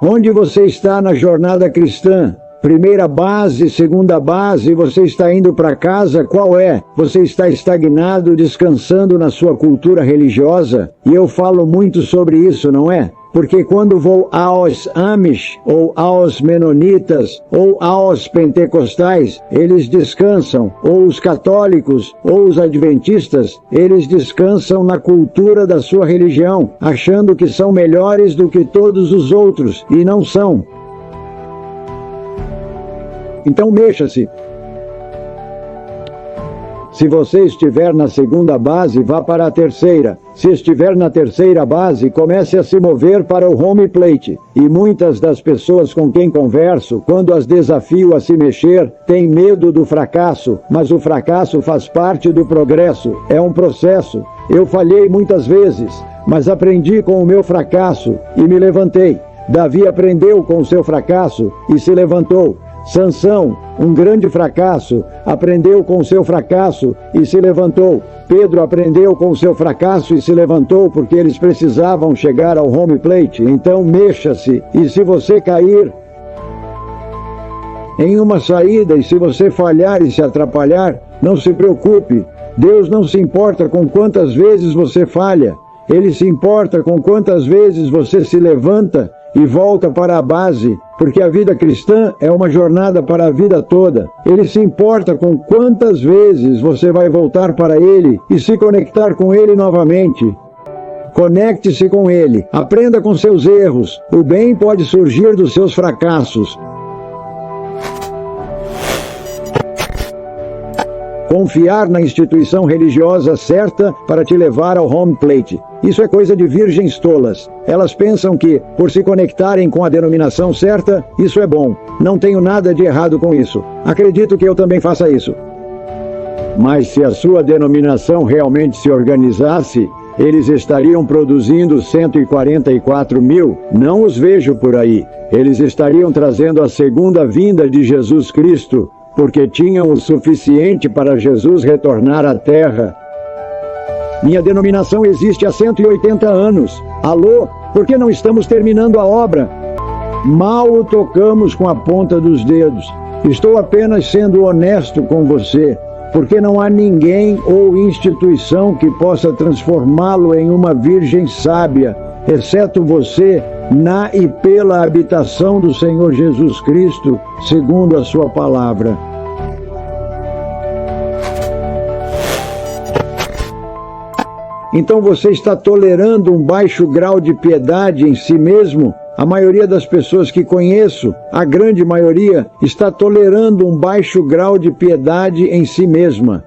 Onde você está na jornada cristã? Primeira base, segunda base, você está indo para casa, qual é? Você está estagnado, descansando na sua cultura religiosa? E eu falo muito sobre isso, não é? Porque quando vou aos Amish, ou aos Menonitas, ou aos Pentecostais, eles descansam, ou os católicos, ou os Adventistas, eles descansam na cultura da sua religião, achando que são melhores do que todos os outros, e não são. Então mexa-se. Se você estiver na segunda base, vá para a terceira. Se estiver na terceira base, comece a se mover para o home plate. E muitas das pessoas com quem converso, quando as desafio a se mexer, têm medo do fracasso. Mas o fracasso faz parte do progresso. É um processo. Eu falhei muitas vezes, mas aprendi com o meu fracasso e me levantei. Davi aprendeu com o seu fracasso e se levantou. Sansão, um grande fracasso, aprendeu com o seu fracasso e se levantou. Pedro aprendeu com o seu fracasso e se levantou porque eles precisavam chegar ao home plate. Então mexa-se, e se você cair em uma saída e se você falhar e se atrapalhar, não se preocupe. Deus não se importa com quantas vezes você falha. Ele se importa com quantas vezes você se levanta e volta para a base, porque a vida cristã é uma jornada para a vida toda. Ele se importa com quantas vezes você vai voltar para Ele e se conectar com Ele novamente. Conecte-se com Ele, aprenda com seus erros. O bem pode surgir dos seus fracassos. Confiar na instituição religiosa certa para te levar ao home plate. Isso é coisa de virgens tolas. Elas pensam que, por se conectarem com a denominação certa, isso é bom. Não tenho nada de errado com isso. Acredito que eu também faça isso. Mas se a sua denominação realmente se organizasse, eles estariam produzindo 144 mil. Não os vejo por aí. Eles estariam trazendo a segunda vinda de Jesus Cristo, porque tinham o suficiente para Jesus retornar à terra. Minha denominação existe há 180 anos. Alô? Por que não estamos terminando a obra? Mal o tocamos com a ponta dos dedos. Estou apenas sendo honesto com você, porque não há ninguém ou instituição que possa transformá-lo em uma virgem sábia, exceto você, na e pela habitação do Senhor Jesus Cristo, segundo a sua palavra. Então você está tolerando um baixo grau de piedade em si mesmo? A maioria das pessoas que conheço, a grande maioria, está tolerando um baixo grau de piedade em si mesma,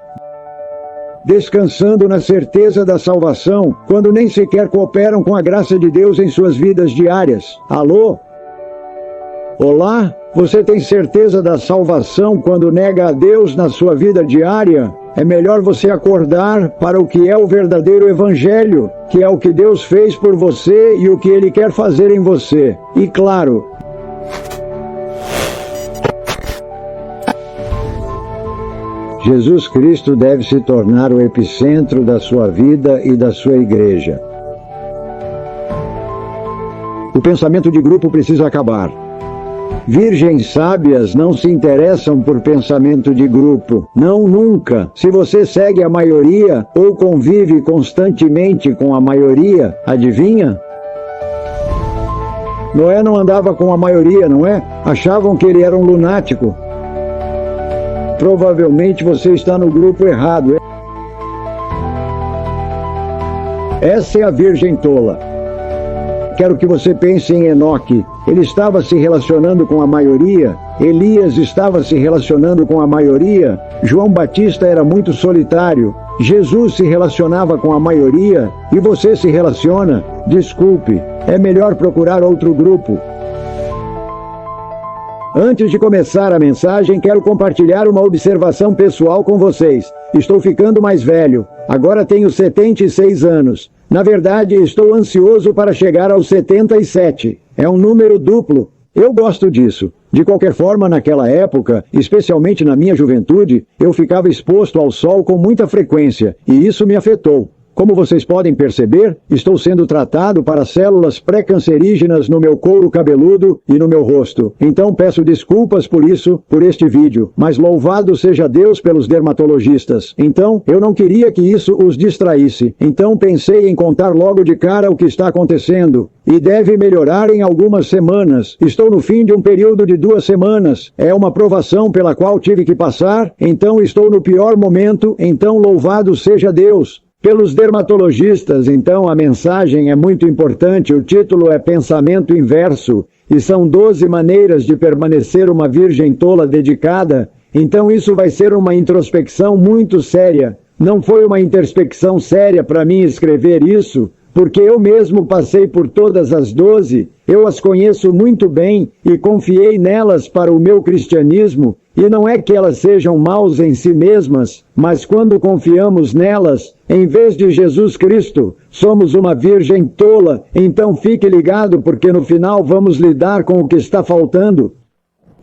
descansando na certeza da salvação, quando nem sequer cooperam com a graça de Deus em suas vidas diárias. Alô? Olá? Você tem certeza da salvação quando nega a Deus na sua vida diária? É melhor você acordar para o que é o verdadeiro evangelho, que é o que Deus fez por você e o que Ele quer fazer em você. E claro, Jesus Cristo deve se tornar o epicentro da sua vida e da sua igreja. O pensamento de grupo precisa acabar. Virgens sábias não se interessam por pensamento de grupo. Não, nunca. Se você segue a maioria ou convive constantemente com a maioria, adivinha? Noé não andava com a maioria, não é? Achavam que ele era um lunático. Provavelmente você está no grupo errado. Essa é a virgem tola. Quero que você pense em Enoque. Ele estava se relacionando com a maioria. Elias estava se relacionando com a maioria. João Batista era muito solitário. Jesus se relacionava com a maioria. E você se relaciona? Desculpe, é melhor procurar outro grupo. Antes de começar a mensagem, quero compartilhar uma observação pessoal com vocês. Estou ficando mais velho. Agora tenho 76 anos. Na verdade, estou ansioso para chegar aos 77. É um número duplo. Eu gosto disso. De qualquer forma, naquela época, especialmente na minha juventude, eu ficava exposto ao sol com muita frequência, e isso me afetou. Como vocês podem perceber, estou sendo tratado para células pré-cancerígenas no meu couro cabeludo e no meu rosto. Então peço desculpas por isso, por este vídeo, mas louvado seja Deus pelos dermatologistas. Então, eu não queria que isso os distraísse. Então pensei em contar logo de cara o que está acontecendo. E deve melhorar em algumas semanas. Estou no fim de um período de 2 semanas. É uma provação pela qual tive que passar, então estou no pior momento, então louvado seja Deus. Pelos dermatologistas, então, a mensagem é muito importante. O título é Pensamento Inverso, e são 12 maneiras de permanecer uma virgem tola dedicada. Então isso vai ser uma introspecção muito séria. Não foi uma introspecção séria para mim escrever isso, porque eu mesmo passei por todas as 12, eu as conheço muito bem e confiei nelas para o meu cristianismo, e não é que elas sejam maus em si mesmas, mas quando confiamos nelas, em vez de Jesus Cristo, somos uma virgem tola, então fique ligado porque no final vamos lidar com o que está faltando.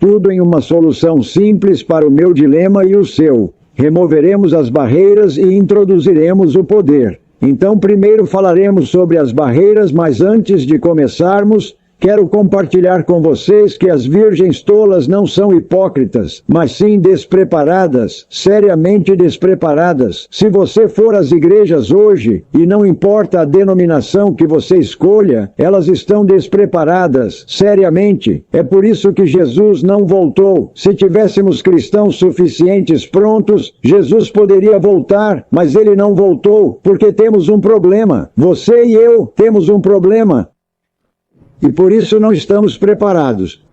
Tudo em uma solução simples para o meu dilema e o seu. Removeremos as barreiras e introduziremos o poder. Então, primeiro falaremos sobre as barreiras, mas antes de começarmos, quero compartilhar com vocês que as virgens tolas não são hipócritas, mas sim despreparadas, seriamente despreparadas. Se você for às igrejas hoje, e não importa a denominação que você escolha, elas estão despreparadas, seriamente. É por isso que Jesus não voltou. Se tivéssemos cristãos suficientes prontos, Jesus poderia voltar, mas ele não voltou, porque temos um problema. Você e eu temos um problema. E por isso não estamos preparados.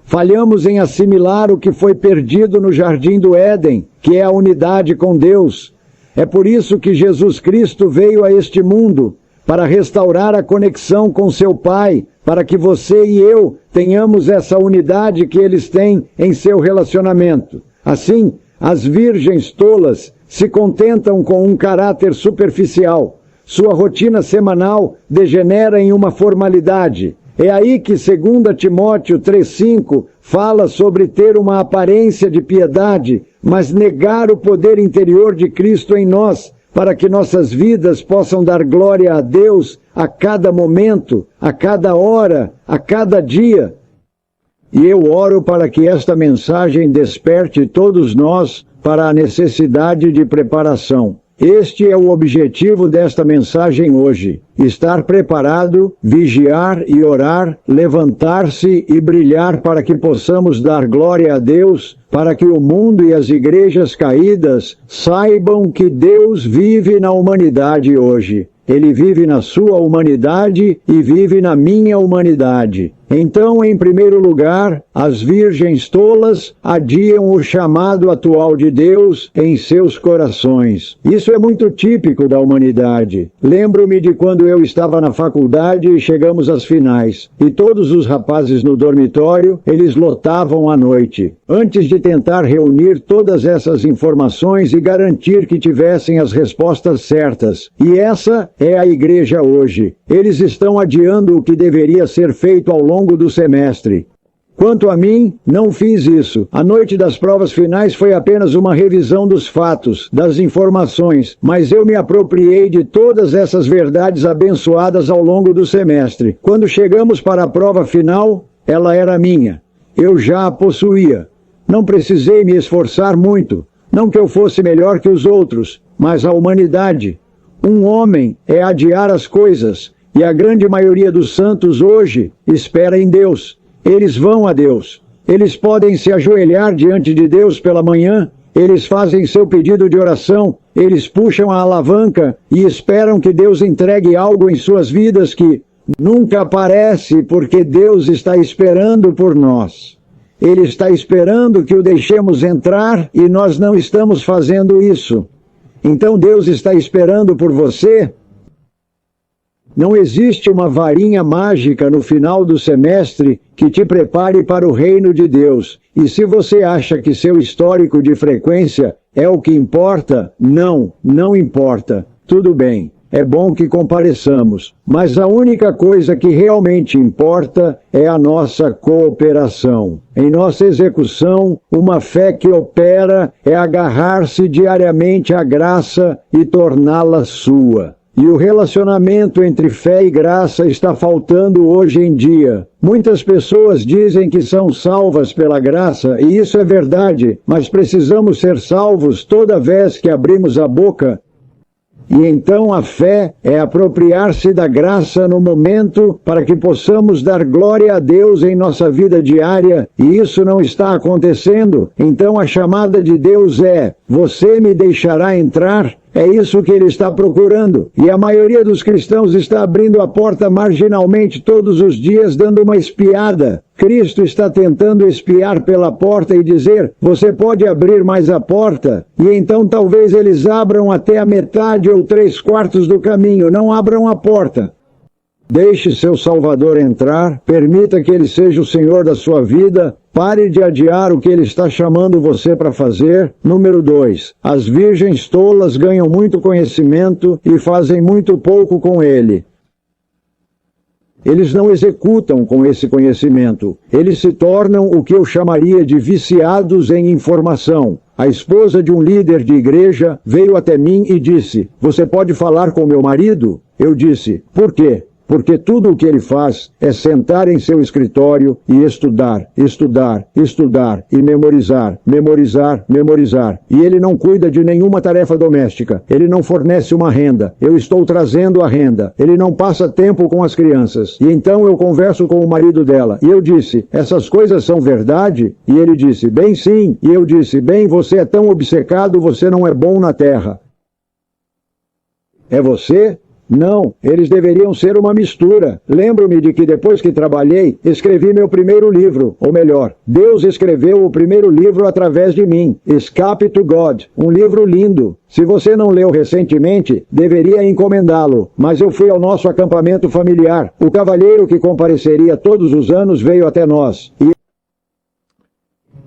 Falhamos em assimilar o que foi perdido no Jardim do Éden, que é a unidade com Deus. É por isso que Jesus Cristo veio a este mundo, para restaurar a conexão com seu Pai, para que você e eu tenhamos essa unidade que eles têm em seu relacionamento. Assim, as virgens tolas se contentam com um caráter superficial. Sua rotina semanal degenera em uma formalidade. É aí que 2 Timóteo 3,5 fala sobre ter uma aparência de piedade, mas negar o poder interior de Cristo em nós, para que nossas vidas possam dar glória a Deus a cada momento, a cada hora, a cada dia. E eu oro para que esta mensagem desperte todos nós para a necessidade de preparação. Este é o objetivo desta mensagem hoje. Estar preparado, vigiar e orar, levantar-se e brilhar para que possamos dar glória a Deus, para que o mundo e as igrejas caídas saibam que Deus vive na humanidade hoje. Ele vive na sua humanidade e vive na minha humanidade. Então, em primeiro lugar, as virgens tolas adiam o chamado atual de Deus em seus corações. Isso é muito típico da humanidade. Lembro-me de quando eu estava na faculdade e chegamos às finais. E todos os rapazes no dormitório, eles lotavam à noite. Antes de tentar reunir todas essas informações e garantir que tivessem as respostas certas. E essa é a igreja hoje. Eles estão adiando o que deveria ser feito ao longo do semestre. Quanto a mim, não fiz isso. A noite das provas finais foi apenas uma revisão dos fatos, das informações, mas eu me apropriei de todas essas verdades abençoadas ao longo do semestre. Quando chegamos para a prova final, ela era minha. Eu já a possuía. Não precisei me esforçar muito. Não que eu fosse melhor que os outros, mas a humanidade. Um homem é adiar as coisas, e a grande maioria dos santos hoje espera em Deus. Eles vão a Deus. Eles podem se ajoelhar diante de Deus pela manhã, eles fazem seu pedido de oração, eles puxam a alavanca e esperam que Deus entregue algo em suas vidas que nunca aparece, porque Deus está esperando por nós. Ele está esperando que o deixemos entrar e nós não estamos fazendo isso. Então Deus está esperando por você. Não existe uma varinha mágica no final do semestre que te prepare para o reino de Deus. E se você acha que seu histórico de frequência é o que importa, não importa. Tudo bem. é bom que compareçamos, mas a única coisa que realmente importa é a nossa cooperação. Em nossa execução, uma fé que opera é agarrar-se diariamente à graça e torná-la sua. E o relacionamento entre fé e graça está faltando hoje em dia. Muitas pessoas dizem que são salvas pela graça, e isso é verdade, mas precisamos ser salvos toda vez que abrimos a boca. E então a fé é apropriar-se da graça no momento para que possamos dar glória a Deus em nossa vida diária, e isso não está acontecendo. Então a chamada de Deus é: você me deixará entrar? É isso que ele está procurando. E a maioria dos cristãos está abrindo a porta marginalmente todos os dias, dando uma espiada. Cristo está tentando espiar pela porta e dizer: você pode abrir mais a porta? E então talvez eles abram até a metade ou 3/4 do caminho. Não abram a porta. Deixe seu Salvador entrar, permita que ele seja o Senhor da sua vida, pare de adiar o que ele está chamando você para fazer. Número 2. As virgens tolas ganham muito conhecimento e fazem muito pouco com ele. Eles não executam com esse conhecimento. Eles se tornam o que eu chamaria de viciados em informação. A esposa de um líder de igreja veio até mim e disse: você pode falar com meu marido? Eu disse: por quê? Porque tudo o que ele faz é sentar em seu escritório e estudar, estudar, estudar e memorizar, memorizar, memorizar. E ele não cuida de nenhuma tarefa doméstica. Ele não fornece uma renda. Eu estou trazendo a renda. Ele não passa tempo com as crianças. E então eu converso com o marido dela. E eu disse: essas coisas são verdade? E ele disse: bem, sim. E eu disse: bem, você é tão obcecado, você não é bom na terra. É você? Não, eles deveriam ser uma mistura. Lembro-me de que depois que trabalhei, escrevi meu primeiro livro, ou melhor, Deus escreveu o primeiro livro através de mim, Escape to God, um livro lindo. Se você não leu recentemente, deveria encomendá-lo, mas eu fui ao nosso acampamento familiar. O cavalheiro que compareceria todos os anos veio até nós. E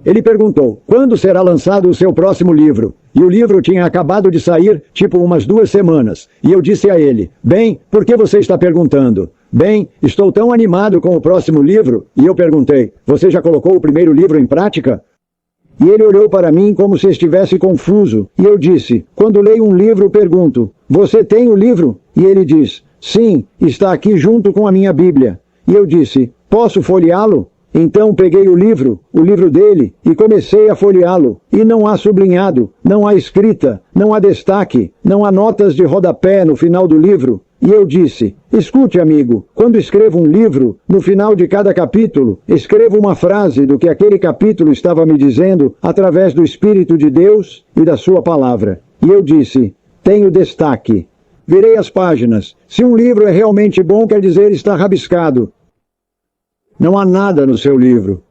ele perguntou: quando será lançado o seu próximo livro? E o livro tinha acabado de sair, tipo umas 2 semanas. E eu disse a ele: bem, por que você está perguntando? Bem, estou tão animado com o próximo livro. E eu perguntei: você já colocou o primeiro livro em prática? E ele olhou para mim como se estivesse confuso. E eu disse: quando leio um livro, pergunto: você tem o livro? E ele diz: sim, está aqui junto com a minha Bíblia. E eu disse: posso folheá-lo? Então peguei o livro dele, e comecei a folheá-lo. E não há sublinhado, não há escrita, não há destaque, não há notas de rodapé no final do livro. E eu disse: escute, amigo, quando escrevo um livro, no final de cada capítulo, escrevo uma frase do que aquele capítulo estava me dizendo através do Espírito de Deus e da sua palavra. E eu disse: tenho destaque. Virei as páginas. Se um livro é realmente bom, quer dizer está rabiscado. Não há nada no seu livro.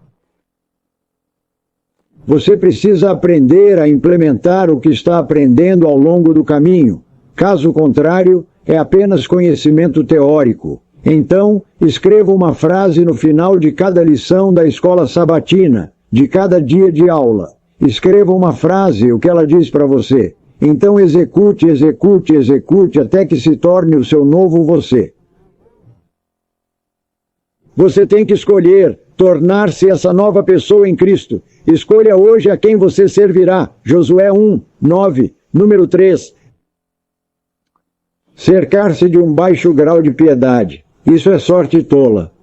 Você precisa aprender a implementar o que está aprendendo ao longo do caminho. Caso contrário, é apenas conhecimento teórico. Então, escreva uma frase no final de cada lição da escola sabatina, de cada dia de aula. Escreva uma frase, o que ela diz para você. Então execute, execute, execute, até que se torne o seu novo você. Você tem que escolher tornar-se essa nova pessoa em Cristo. Escolha hoje a quem você servirá. Josué 1, 9, número 3. Cercar-se de um baixo grau de piedade. Isso é sorte tola.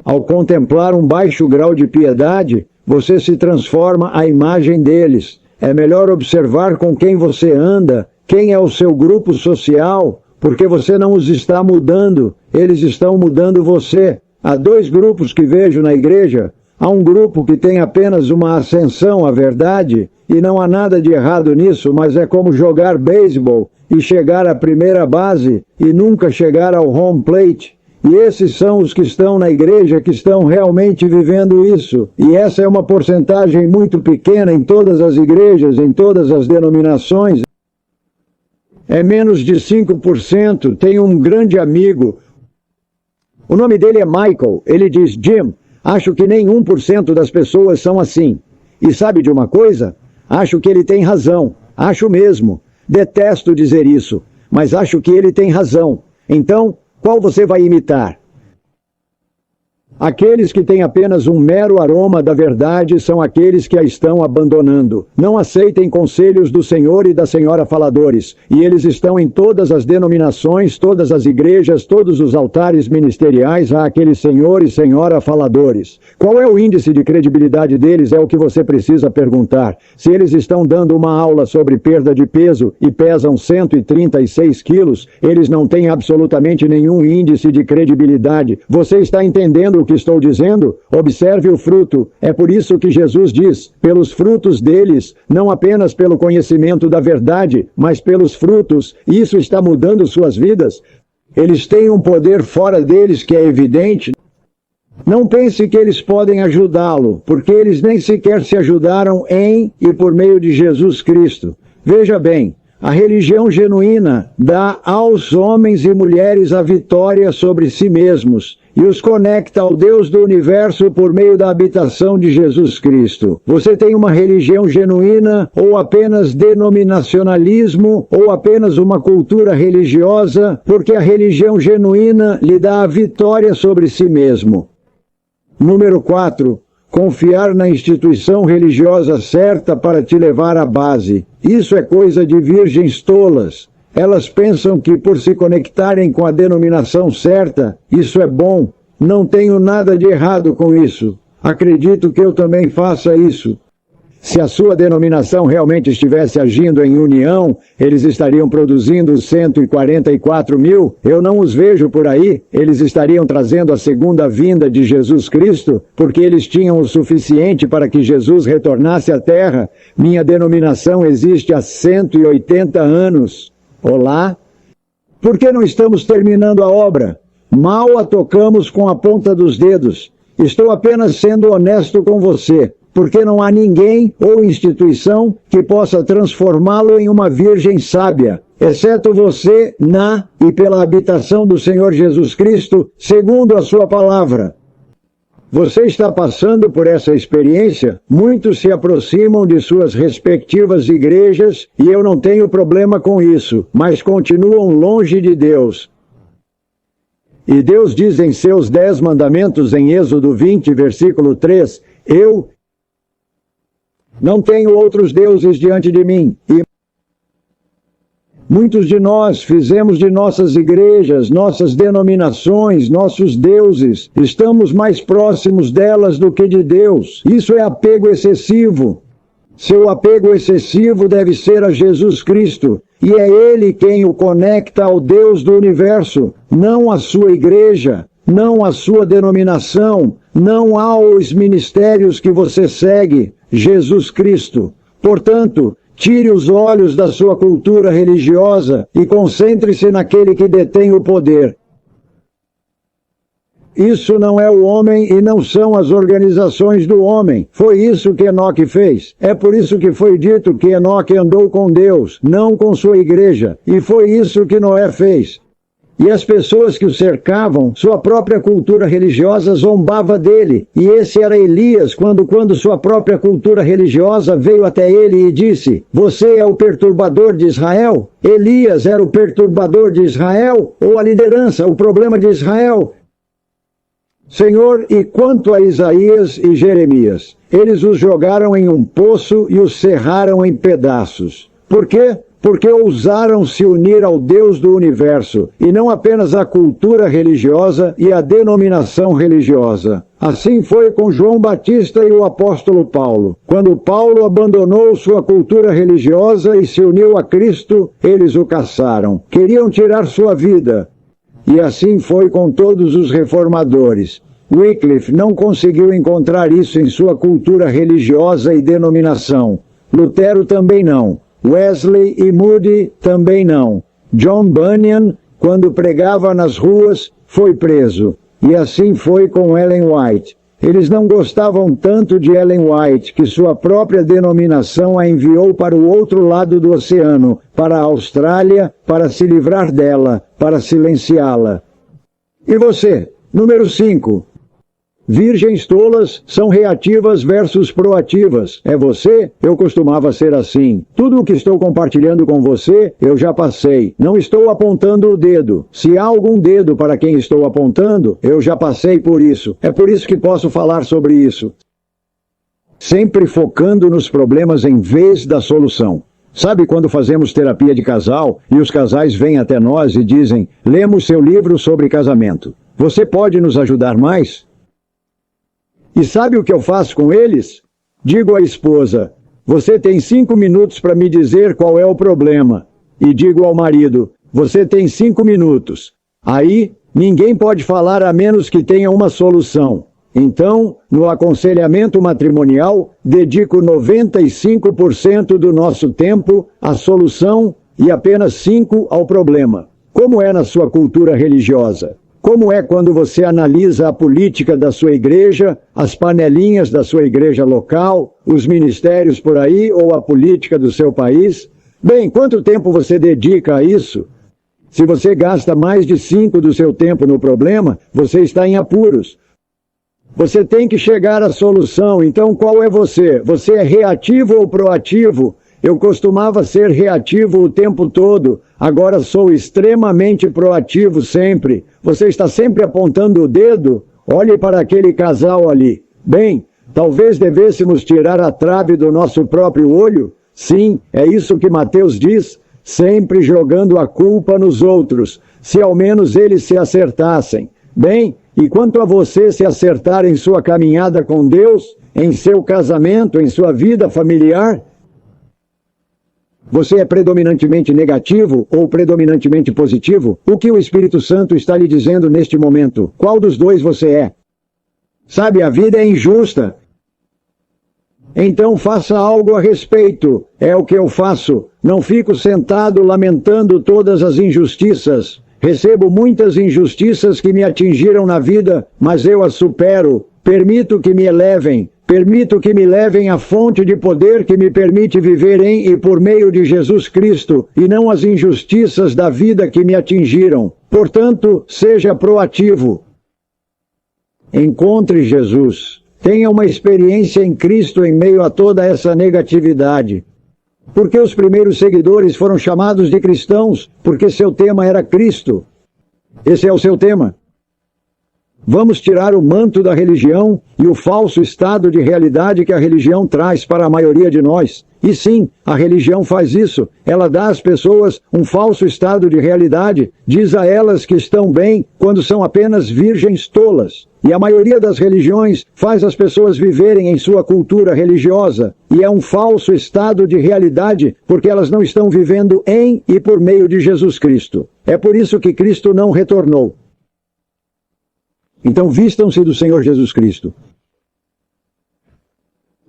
Ao contemplar um baixo grau de piedade, você se transforma à imagem deles. É melhor observar com quem você anda, quem é o seu grupo social, porque você não os está mudando, eles estão mudando você. Há 2 grupos que vejo na igreja. Há um grupo que tem apenas uma ascensão à verdade, e não há nada de errado nisso, mas é como jogar beisebol e chegar à primeira base e nunca chegar ao home plate. E esses são os que estão na igreja, que estão realmente vivendo isso. E essa é uma porcentagem muito pequena em todas as igrejas, em todas as denominações. É menos de 5%. Tenho um grande amigo. O nome dele é Michael. Ele diz: Jim, acho que nem 1% das pessoas são assim. E sabe de uma coisa? Acho que ele tem razão. Acho mesmo. Detesto dizer isso, mas acho que ele tem razão. Então, qual você vai imitar? Aqueles que têm apenas um mero aroma da verdade são aqueles que a estão abandonando. Não aceitem conselhos do Senhor e da Senhora faladores. E eles estão em todas as denominações, todas as igrejas, todos os altares ministeriais há aqueles Senhor e Senhora faladores. Qual é o índice de credibilidade deles? É o que você precisa perguntar. Se eles estão dando uma aula sobre perda de peso e pesam 136 quilos, eles não têm absolutamente nenhum índice de credibilidade. Você está entendendo o que estou dizendo? Observe o fruto. É por isso que Jesus diz, pelos frutos deles, não apenas pelo conhecimento da verdade, mas pelos frutos. Isso está mudando suas vidas. Eles têm um poder fora deles que é evidente. Não pense que eles podem ajudá-lo, porque eles nem sequer se ajudaram em e por meio de Jesus Cristo. Veja bem, a religião genuína dá aos homens e mulheres a vitória sobre si mesmos e os conecta ao Deus do universo por meio da habitação de Jesus Cristo. Você tem uma religião genuína ou apenas denominacionalismo ou apenas uma cultura religiosa, porque a religião genuína lhe dá a vitória sobre si mesmo. Número 4. Confiar na instituição religiosa certa para te levar à base. Isso é coisa de virgens tolas. Elas pensam que por se conectarem com a denominação certa, isso é bom. Não tenho nada de errado com isso. Acredito que eu também faça isso. Se a sua denominação realmente estivesse agindo em união, eles estariam produzindo 144 mil. Eu não os vejo por aí. Eles estariam trazendo a segunda vinda de Jesus Cristo, porque eles tinham o suficiente para que Jesus retornasse à terra. Minha denominação existe há 180 anos. Olá? Por que não estamos terminando a obra? Mal a tocamos com a ponta dos dedos. Estou apenas sendo honesto com você, porque não há ninguém ou instituição que possa transformá-lo em uma virgem sábia, exceto você na e pela habitação do Senhor Jesus Cristo, segundo a sua palavra. Você está passando por essa experiência? Muitos se aproximam de suas respectivas igrejas e eu não tenho problema com isso, mas continuam longe de Deus. E Deus diz em seus 10 mandamentos em Êxodo 20, versículo 3, eu não tenho outros deuses diante de mim. E muitos de nós fizemos de nossas igrejas, nossas denominações, nossos deuses. Estamos mais próximos delas do que de Deus. Isso é apego excessivo. Seu apego excessivo deve ser a Jesus Cristo. E é Ele quem o conecta ao Deus do universo, não a sua igreja, não a sua denominação, não aos ministérios que você segue, Jesus Cristo. Portanto, tire os olhos da sua cultura religiosa e concentre-se naquele que detém o poder. Isso não é o homem e não são as organizações do homem. Foi isso que Enoque fez. É por isso que foi dito que Enoque andou com Deus, não com sua igreja. E foi isso que Noé fez. E as pessoas que o cercavam, sua própria cultura religiosa zombava dele. E esse era Elias, quando sua própria cultura religiosa veio até ele e disse, você é o perturbador de Israel? Elias era o perturbador de Israel? Ou a liderança, o problema de Israel? Senhor, e quanto a Isaías e Jeremias? Eles os jogaram em um poço e os cerraram em pedaços. Por quê? Porque ousaram se unir ao Deus do universo, e não apenas à cultura religiosa e à denominação religiosa. Assim foi com João Batista e o apóstolo Paulo. Quando Paulo abandonou sua cultura religiosa e se uniu a Cristo, eles o caçaram. Queriam tirar sua vida. E assim foi com todos os reformadores. Wycliffe não conseguiu encontrar isso em sua cultura religiosa e denominação. Lutero também não. Wesley e Moody também não. John Bunyan, quando pregava nas ruas, foi preso. E assim foi com Ellen White. Eles não gostavam tanto de Ellen White que sua própria denominação a enviou para o outro lado do oceano, para a Austrália, para se livrar dela, para silenciá-la. E você? Número 5. Virgens tolas são reativas versus proativas. É você? Eu costumava ser assim. Tudo o que estou compartilhando com você, eu já passei. Não estou apontando o dedo. Se há algum dedo para quem estou apontando, eu já passei por isso. É por isso que posso falar sobre isso. Sempre focando nos problemas em vez da solução. Sabe quando fazemos terapia de casal e os casais vêm até nós e dizem: lemos seu livro sobre casamento. Você pode nos ajudar mais? E sabe o que eu faço com eles? Digo à esposa: você tem 5 minutos para me dizer qual é o problema. E digo ao marido: você tem 5 minutos. Aí, ninguém pode falar a menos que tenha uma solução. Então, no aconselhamento matrimonial, dedico 95% do nosso tempo à solução e apenas 5% ao problema. Como é na sua cultura religiosa? Como é quando você analisa a política da sua igreja, as panelinhas da sua igreja local, os ministérios por aí ou a política do seu país? Bem, quanto tempo você dedica a isso? Se você gasta mais de 5% do seu tempo no problema, você está em apuros. Você tem que chegar à solução. Então, qual é você? Você é reativo ou proativo? Eu costumava ser reativo o tempo todo, agora sou extremamente proativo sempre. Você está sempre apontando o dedo? Olhe para aquele casal ali. Bem, talvez devêssemos tirar a trave do nosso próprio olho? Sim, é isso que Mateus diz, sempre jogando a culpa nos outros, se ao menos eles se acertassem. Bem, e quanto a você se acertar em sua caminhada com Deus, em seu casamento, em sua vida familiar, você é predominantemente negativo ou predominantemente positivo? O que o Espírito Santo está lhe dizendo neste momento? Qual dos dois você é? Sabe, a vida é injusta. Então faça algo a respeito. É o que eu faço. Não fico sentado lamentando todas as injustiças. Recebo muitas injustiças que me atingiram na vida, mas eu as supero. Permito que me elevem. Permito que me levem à fonte de poder que me permite viver em e por meio de Jesus Cristo, e não as injustiças da vida que me atingiram. Portanto, seja proativo. Encontre Jesus. Tenha uma experiência em Cristo em meio a toda essa negatividade. Porque os primeiros seguidores foram chamados de cristãos? Porque seu tema era Cristo. Esse é o seu tema. Vamos tirar o manto da religião e o falso estado de realidade que a religião traz para a maioria de nós. E sim, a religião faz isso. Ela dá às pessoas um falso estado de realidade, diz a elas que estão bem quando são apenas virgens tolas. E a maioria das religiões faz as pessoas viverem em sua cultura religiosa. E é um falso estado de realidade porque elas não estão vivendo em e por meio de Jesus Cristo. É por isso que Cristo não retornou. Então vistam-se do Senhor Jesus Cristo.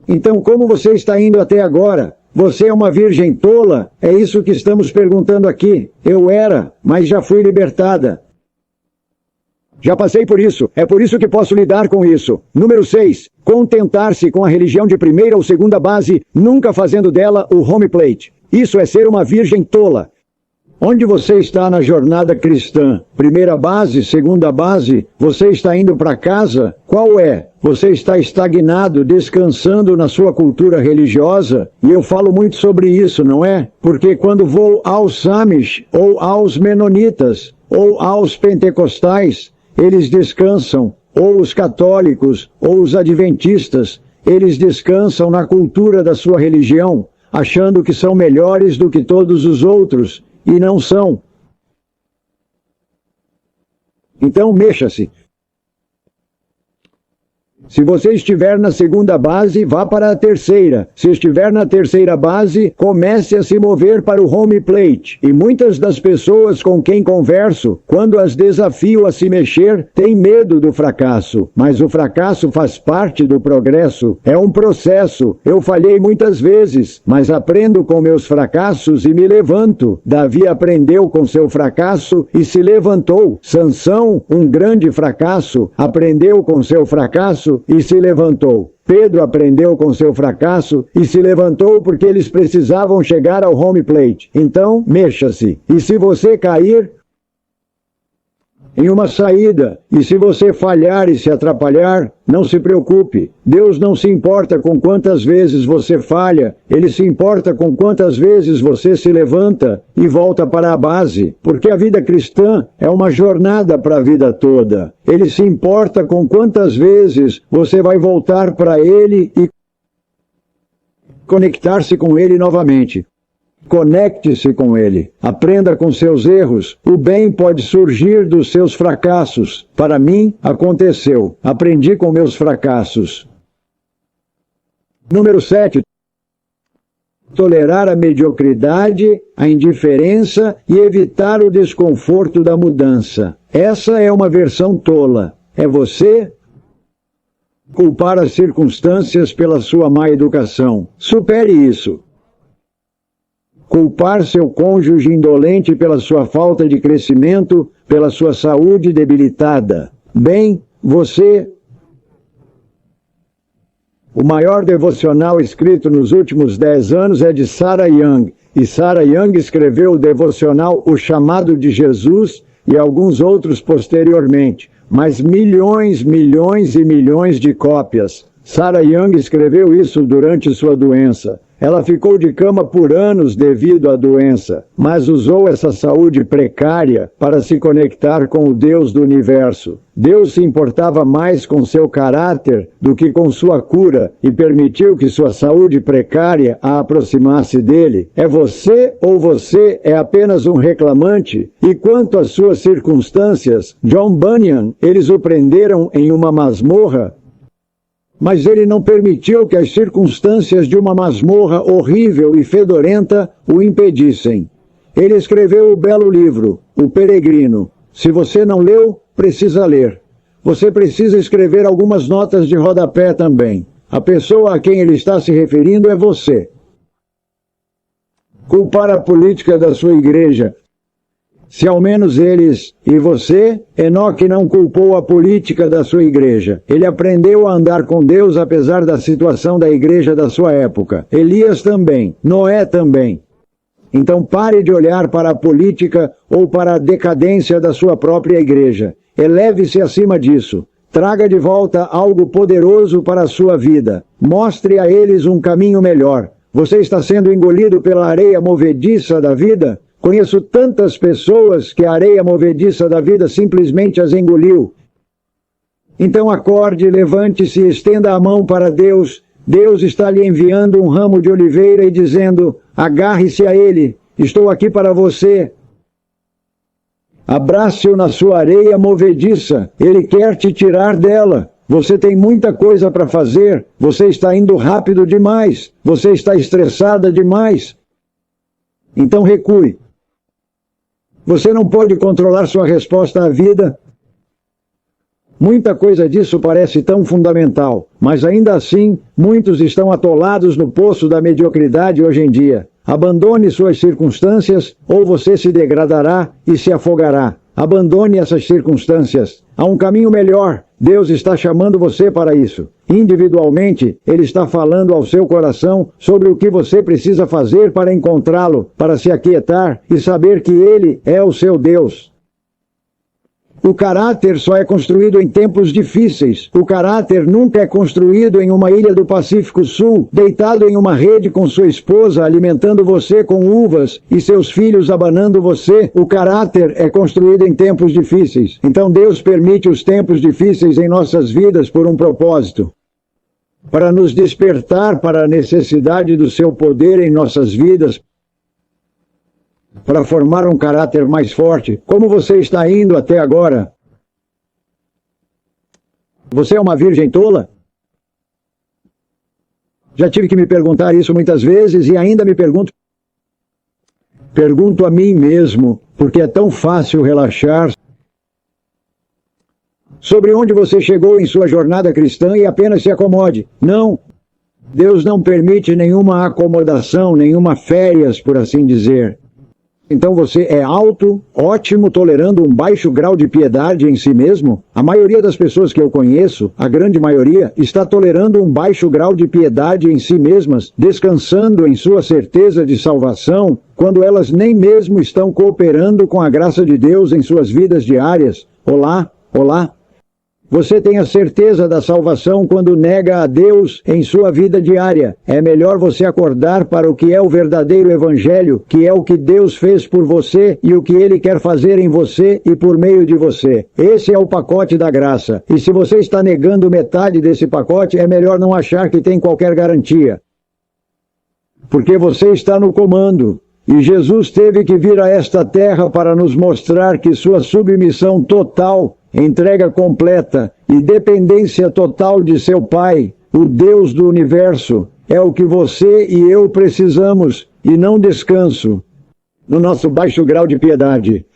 Então, como você está indo até agora? Você é uma virgem tola? É isso que estamos perguntando aqui. Eu era, mas já fui libertada. Já passei por isso. É por isso que posso lidar com isso. Número 6. Contentar-se com a religião de primeira ou segunda base, nunca fazendo dela o home plate. Isso é ser uma virgem tola. Onde você está na jornada cristã? Primeira base, segunda base? Você está indo para casa? Qual é? Você está estagnado, descansando na sua cultura religiosa? E eu falo muito sobre isso, não é? Porque quando vou aos Amish, ou aos Menonitas, ou aos Pentecostais, eles descansam, ou os católicos, ou os adventistas, eles descansam na cultura da sua religião, achando que são melhores do que todos os outros. E não são. Então, mexa-se. Se você estiver na segunda base, vá para a terceira. Se estiver na terceira base, comece a se mover para o home plate. E muitas das pessoas com quem converso, quando as desafio a se mexer, têm medo do fracasso. Mas o fracasso faz parte do progresso. É um processo. Eu falhei muitas vezes, mas aprendo com meus fracassos e me levanto. Davi aprendeu com seu fracasso e se levantou. Sansão, um grande fracasso, aprendeu com seu fracasso e se levantou. Pedro aprendeu com seu fracasso e se levantou porque eles precisavam chegar ao home plate. Então, mexa-se. E se você cair, em uma saída. E se você falhar e se atrapalhar, não se preocupe. Deus não se importa com quantas vezes você falha, Ele se importa com quantas vezes você se levanta e volta para a base, porque a vida cristã é uma jornada para a vida toda. Ele se importa com quantas vezes você vai voltar para Ele e conectar-se com Ele novamente. Conecte-se com Ele. Aprenda com seus erros. O bem pode surgir dos seus fracassos. Para mim, aconteceu. Aprendi com meus fracassos. Número 7. Tolerar a mediocridade, a indiferença e evitar o desconforto da mudança. Essa é uma versão tola. É você culpar as circunstâncias pela sua má educação. Supere isso. Culpar seu cônjuge indolente pela sua falta de crescimento, pela sua saúde debilitada. Bem, você... O maior devocional escrito nos últimos 10 anos é de Sarah Young. E Sarah Young escreveu o devocional O Chamado de Jesus e alguns outros posteriormente. Mas milhões e milhões de cópias. Sarah Young escreveu isso durante sua doença. Ela ficou de cama por anos devido à doença, mas usou essa saúde precária para se conectar com o Deus do universo. Deus se importava mais com seu caráter do que com sua cura e permitiu que sua saúde precária a aproximasse dele. É você ou você é apenas um reclamante? E quanto às suas circunstâncias, John Bunyan, eles o prenderam em uma masmorra, mas ele não permitiu que as circunstâncias de uma masmorra horrível e fedorenta o impedissem. Ele escreveu o belo livro, O Peregrino. Se você não leu, precisa ler. Você precisa escrever algumas notas de rodapé também. A pessoa a quem ele está se referindo é você. Culpar a política da sua igreja. Se ao menos eles e você, Enoque não culpou a política da sua igreja. Ele aprendeu a andar com Deus apesar da situação da igreja da sua época. Elias também, Noé também. Então pare de olhar para a política ou para a decadência da sua própria igreja. Eleve-se acima disso. Traga de volta algo poderoso para a sua vida. Mostre a eles um caminho melhor. Você está sendo engolido pela areia movediça da vida? Conheço tantas pessoas que a areia movediça da vida simplesmente as engoliu. Então acorde, levante-se e estenda a mão para Deus. Deus está lhe enviando um ramo de oliveira e dizendo, agarre-se a ele, estou aqui para você. Abrace-o na sua areia movediça, ele quer te tirar dela. Você tem muita coisa para fazer, você está indo rápido demais, você está estressada demais. Então recue. Você não pode controlar sua resposta à vida. Muita coisa disso parece tão fundamental, mas ainda assim, muitos estão atolados no poço da mediocridade hoje em dia. Abandone suas circunstâncias, ou você se degradará e se afogará. Abandone essas circunstâncias. Há um caminho melhor. Deus está chamando você para isso. Individualmente, Ele está falando ao seu coração sobre o que você precisa fazer para encontrá-lo, para se aquietar e saber que Ele é o seu Deus. O caráter só é construído em tempos difíceis. O caráter nunca é construído em uma ilha do Pacífico Sul, deitado em uma rede com sua esposa, alimentando você com uvas e seus filhos abanando você. O caráter é construído em tempos difíceis. Então Deus permite os tempos difíceis em nossas vidas por um propósito. Para nos despertar para a necessidade do seu poder em nossas vidas, para formar um caráter mais forte. Como você está indo até agora? Você é uma virgem tola? Já tive que me perguntar isso muitas vezes e ainda me pergunto. Pergunto a mim mesmo, porque é tão fácil relaxar sobre onde você chegou em sua jornada cristã e apenas se acomode. Não. Deus não permite nenhuma acomodação, nenhuma férias, por assim dizer. Então você é alto, ótimo, tolerando um baixo grau de piedade em si mesmo? A maioria das pessoas que eu conheço, a grande maioria, está tolerando um baixo grau de piedade em si mesmas, descansando em sua certeza de salvação, quando elas nem mesmo estão cooperando com a graça de Deus em suas vidas diárias. Olá, olá. Você tem a certeza da salvação quando nega a Deus em sua vida diária. É melhor você acordar para o que é o verdadeiro evangelho, que é o que Deus fez por você e o que Ele quer fazer em você e por meio de você. Esse é o pacote da graça. E se você está negando metade desse pacote, é melhor não achar que tem qualquer garantia. Porque você está no comando. E Jesus teve que vir a esta terra para nos mostrar que sua submissão total, entrega completa e dependência total de seu Pai, o Deus do universo, é o que você e eu precisamos, e não descanso no nosso baixo grau de piedade.